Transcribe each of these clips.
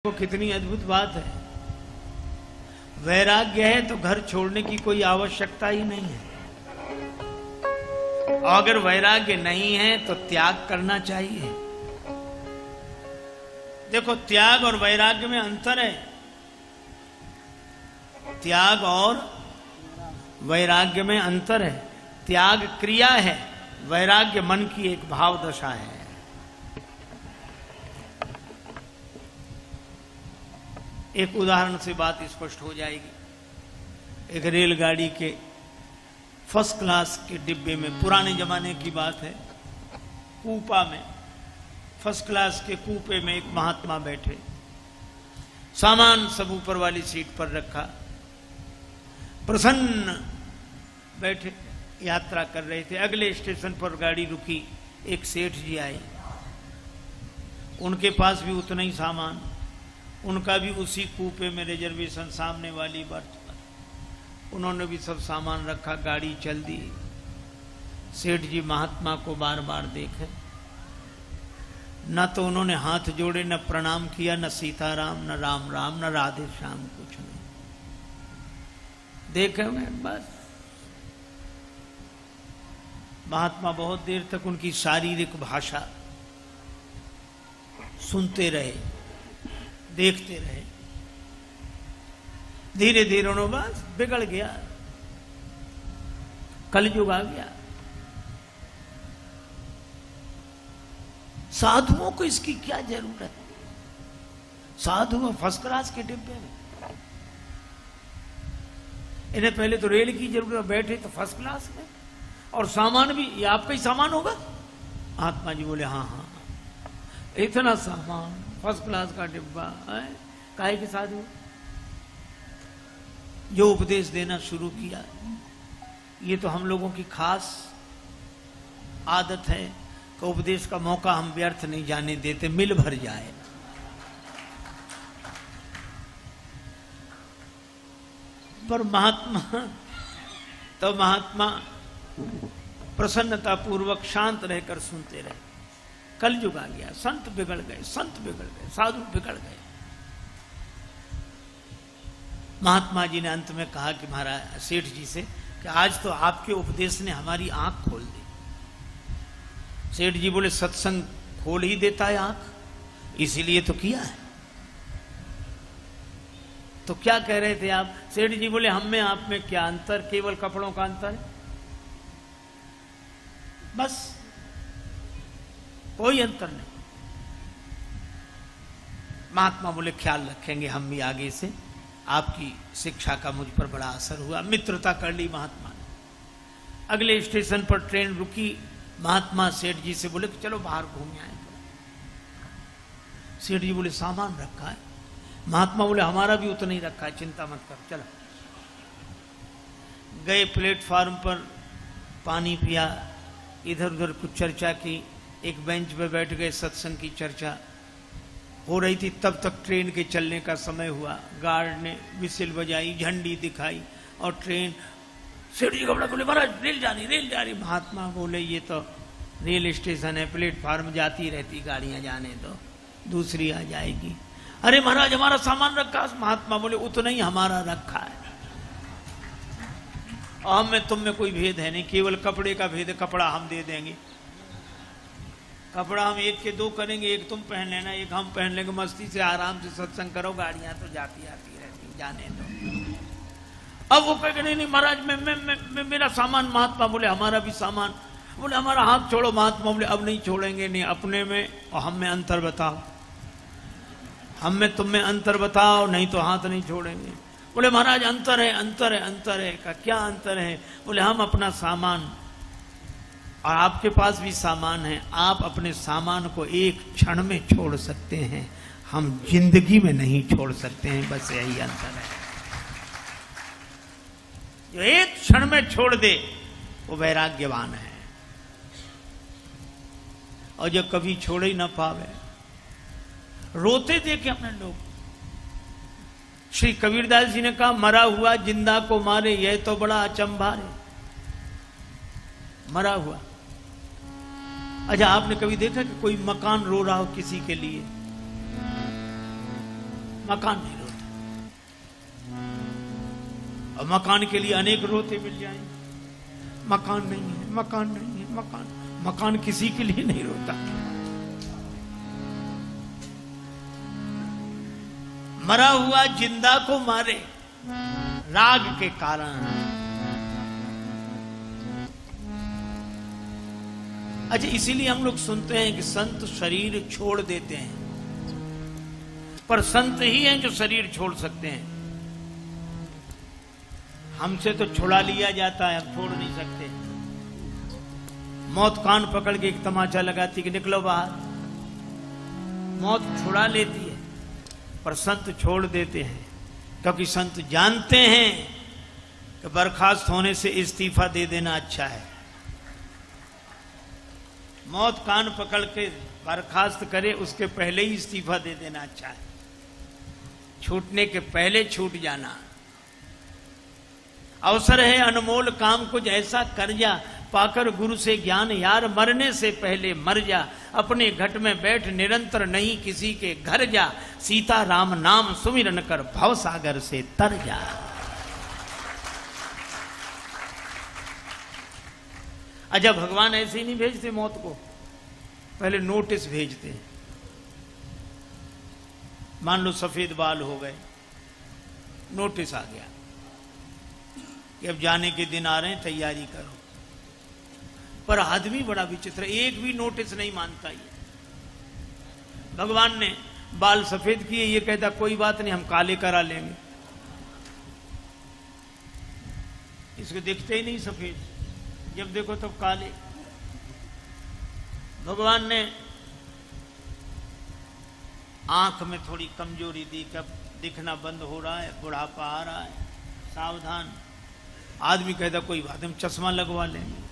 वो कितनी अद्भुत बात है। वैराग्य है तो घर छोड़ने की कोई आवश्यकता ही नहीं है। और अगर वैराग्य नहीं है तो त्याग करना चाहिए। देखो, त्याग और वैराग्य में अंतर है। त्याग और वैराग्य में अंतर है। त्याग क्रिया है, वैराग्य मन की एक भाव दशा है। एक उदाहरण से बात स्पष्ट हो जाएगी। एक रेलगाड़ी के फर्स्ट क्लास के डिब्बे में, पुराने जमाने की बात है, कूपा में, फर्स्ट क्लास के कूपे में एक महात्मा बैठे, सामान सब ऊपर वाली सीट पर रखा, प्रसन्न बैठे यात्रा कर रहे थे। अगले स्टेशन पर गाड़ी रुकी, एक सेठ जी आए, उनके पास भी उतना ही सामान, उनका भी उसी कूपे में रिजर्वेशन सामने वाली बर्थ पर, उन्होंने भी सब सामान रखा, गाड़ी चल दी। सेठ जी महात्मा को बार बार देखे, न तो उन्होंने हाथ जोड़े, न प्रणाम किया, न सीताराम, न राम राम, न राधे श्याम, कुछ नहीं। देखे मैं बस। महात्मा बहुत देर तक उनकी शारीरिक भाषा सुनते रहे, देखते रहे। धीरे धीरे उन्होंने बस बिगड़ गया, कलयुग आ गया। साधुओं को इसकी क्या जरूरत? साधु फर्स्ट क्लास के डिब्बे में, इन्हें पहले तो रेल की जरूरत, बैठे तो फर्स्ट क्लास में, और सामान भी ये आपका ही सामान होगा। महात्मा जी बोले हाँ हाँ, इतना सामान, फर्स्ट क्लास का डिब्बा है, काहे के साधु? जो उपदेश देना शुरू किया, ये तो हम लोगों की खास आदत है कि उपदेश का मौका हम व्यर्थ नहीं जाने देते, मिल भर जाए। पर महात्मा प्रसन्नता पूर्वक शांत रहकर सुनते रहे। कलयुग आ गया, संत बिगड़ गए, संत बिगड़ गए, साधु बिगड़ गए। महात्मा जी ने अंत में कहा कि महाराज सेठ जी से कि आज तो आपके उपदेश ने हमारी आंख खोल दी। सेठ जी बोले सत्संग खोल ही देता है आंख, इसीलिए तो किया है। तो क्या कह रहे थे आप? सेठ जी बोले हम में आप में क्या अंतर? केवल कपड़ों का अंतर है, बस, कोई अंतर नहीं। महात्मा बोले ख्याल रखेंगे हम भी आगे से, आपकी शिक्षा का मुझ पर बड़ा असर हुआ। मित्रता कर ली महात्मा ने। अगले स्टेशन पर ट्रेन रुकी, महात्मा सेठ जी से बोले कि चलो बाहर घूम आए। सेठ जी बोले सामान रखा है। महात्मा बोले हमारा भी उतना ही रखा है, चिंता मत कर, चलो। गए प्लेटफार्म पर, पानी पिया, इधर उधर कुछ चर्चा की, एक बेंच पे बैठ गए, सत्संग की चर्चा हो रही थी। तब तक ट्रेन के चलने का समय हुआ। गार्ड ने विसिल बजाई, झंडी दिखाई, और ट्रेन, सेठ जी घबरा बोले महाराज रेल जा रही, रेल जा रही। महात्मा बोले ये तो रेल स्टेशन है, प्लेटफार्म जाती रहती गाड़ियां, जाने दो, दूसरी आ जाएगी। अरे महाराज हमारा सामान रखा। महात्मा बोले उतना ही हमारा रखा है, और हम में तुम में कोई भेद है नहीं, केवल कपड़े का भेद है, कपड़ा हम दे देंगे। कपड़ा हम एक के दो करेंगे, एक तुम पहन लेना, एक हम पहन लेंगे, मस्ती से आराम से सत्संग करो, गाड़ियां तो जाती आती रहती, जाने दो। अब वो कहेंगे नहीं नहीं महाराज मैं मेरा सामान। महात्मा बोले हमारा भी सामान। बोले हमारा हाथ छोड़ो। महात्मा बोले अब नहीं छोड़ेंगे, नहीं, अपने में और हम में अंतर बताओ, हम में तुम में अंतर बताओ, नहीं तो हाथ नहीं छोड़ेंगे। बोले महाराज अंतर है, अंतर है, अंतर है। का क्या अंतर है? बोले हम अपना सामान, और आपके पास भी सामान है, आप अपने सामान को एक क्षण में छोड़ सकते हैं, हम जिंदगी में नहीं छोड़ सकते हैं, बस यही अंतर है। जो एक क्षण में छोड़ दे वो वैराग्यवान है, और जो कभी छोड़ ही ना पावे, रोते देखे अपने लोग। श्री कबीरदास जी ने कहा मरा हुआ जिंदा को मारे, यह तो बड़ा अचंभा है। मरा हुआ, अच्छा आपने कभी देखा कि कोई मकान रो रहा हो किसी के लिए? मकान नहीं रोता। और मकान के लिए अनेक रोते मिल जाएंगे, मकान नहीं है, मकान नहीं है, मकान किसी के लिए नहीं रोता। मरा हुआ जिंदा को मारे राग के कारण। अच्छा, इसीलिए हम लोग सुनते हैं कि संत शरीर छोड़ देते हैं, पर संत ही हैं जो शरीर छोड़ सकते हैं। हमसे तो छुड़ा लिया जाता है, हम छोड़ नहीं सकते। मौत कान पकड़ के एक तमाचा लगाती कि निकलो बाहर, मौत छुड़ा लेती है, पर संत छोड़ देते हैं, क्योंकि संत जानते हैं कि बर्खास्त होने से इस्तीफा दे देना अच्छा है। मौत कान पकड़ के बर्खास्त करे, उसके पहले ही इस्तीफा दे देना अच्छा है। छूटने के पहले छूट जाना। अवसर है अनमोल काम कुछ ऐसा कर जा, पाकर गुरु से ज्ञान यार, मरने से पहले मर जा। अपने घट में बैठ निरंतर नहीं किसी के घर जा, सीता राम नाम सुमिरन कर भव सागर से तर जा। अच्छा, भगवान ऐसे ही नहीं भेजते मौत को, पहले नोटिस भेजते हैं। मान लो सफेद बाल हो गए, नोटिस आ गया कि अब जाने के दिन आ रहे हैं, तैयारी करो। पर आदमी बड़ा विचित्र, एक भी नोटिस नहीं मानता। ये भगवान ने बाल सफेद किए, ये कहता कोई बात नहीं, हम काले करा लेंगे। इसको दिखते ही नहीं सफेद, जब देखो तब काले। भगवान ने आंख में थोड़ी कमजोरी दी, कब दिखना बंद हो रहा है, बुढ़ापा आ रहा है, सावधान। आदमी कहता कोई बात नहीं, हम चश्मा लगवा लेंगे।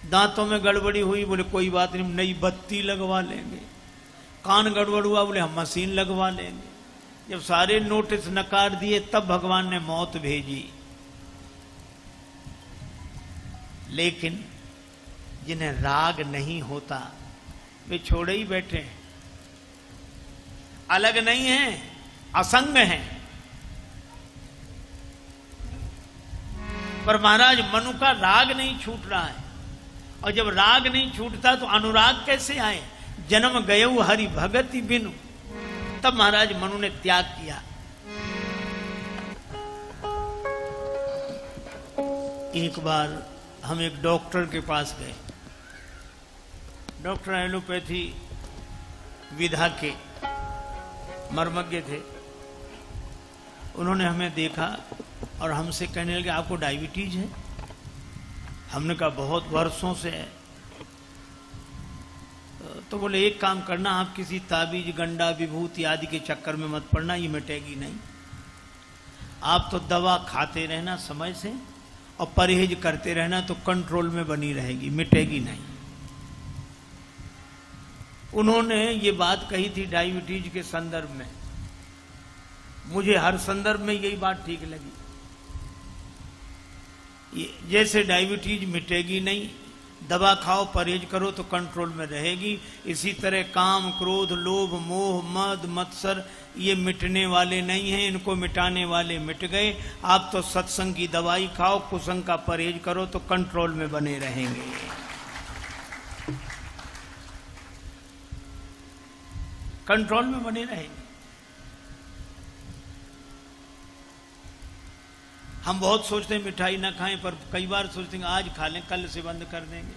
दांतों में गड़बड़ी हुई, बोले कोई बात नहीं, हम नई बत्ती लगवा लेंगे। कान गड़बड़ हुआ, बोले हम मशीन लगवा लेंगे। जब सारे नोटिस नकार दिए, तब भगवान ने मौत भेजी। लेकिन जिन्हें राग नहीं होता वे छोड़े ही बैठे हैं, अलग नहीं हैं, असंग हैं। पर महाराज मनु का राग नहीं छूट रहा है, और जब राग नहीं छूटता तो अनुराग कैसे आए? जन्म गयऊ हरि भगति बिनु। तब महाराज मनु ने त्याग किया। एक बार हम एक डॉक्टर के पास गए, डॉक्टर एलोपैथी विधा के मर्मज्ञ थे। उन्होंने हमें देखा और हमसे कहने लगे आपको डायबिटीज है? हमने कहा बहुत वर्षों से है। तो बोले एक काम करना, आप किसी ताबीज गंडा विभूति आदि के चक्कर में मत पड़ना, ये मिटेगी नहीं। आप तो दवा खाते रहना समय से और परहेज करते रहना, तो कंट्रोल में बनी रहेगी, मिटेगी नहीं। उन्होंने ये बात कही थी डायबिटीज के संदर्भ में। मुझे हर संदर्भ में यही बात ठीक लगी। जैसे डायबिटीज मिटेगी नहीं, दवा खाओ परहेज करो तो कंट्रोल में रहेगी, इसी तरह काम क्रोध लोभ मोह मद मत्सर ये मिटने वाले नहीं हैं, इनको मिटाने वाले मिट गए। आप तो सत्संग की दवाई खाओ, कुसंग का परहेज करो तो कंट्रोल में बने रहेंगे। कंट्रोल में बने रहेंगे। हम बहुत सोचते हैं मिठाई ना खाएं, पर कई बार सोचते हैं आज खा लें, कल से बंद कर देंगे,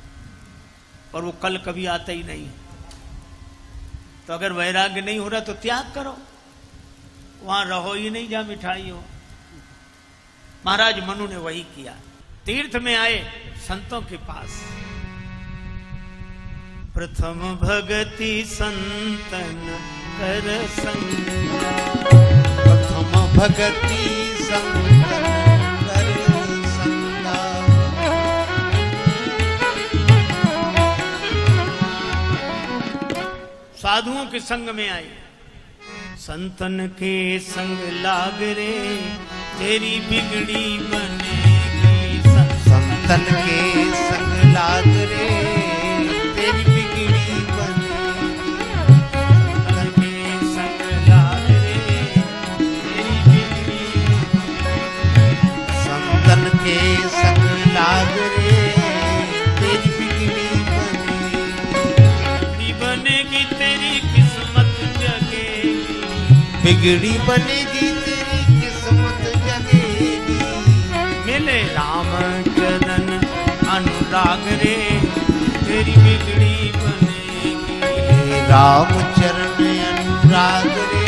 पर वो कल कभी आता ही नहीं। तो अगर वैराग्य नहीं हो रहा तो त्याग करो, वहां रहो ही नहीं जहां मिठाई हो। महाराज मनु ने वही किया। तीर्थ में आए संतों के पास। प्रथम भगति संतन कर संग, प्रथम भगति संतन कर संगा। साधुओं के संग में आए। संतन के संग लाग रे तेरी बिगड़ी बनेगी। संतन के संग लाग रे तेरी बिगड़ी बनेगी। संतन के संग लाग बिगड़ी बनेगी तेरी किस्मत जगेगी। मिले राम चरण अनुराग रे तेरी बिगड़ी बनेगी। राम चरण अनुराग रे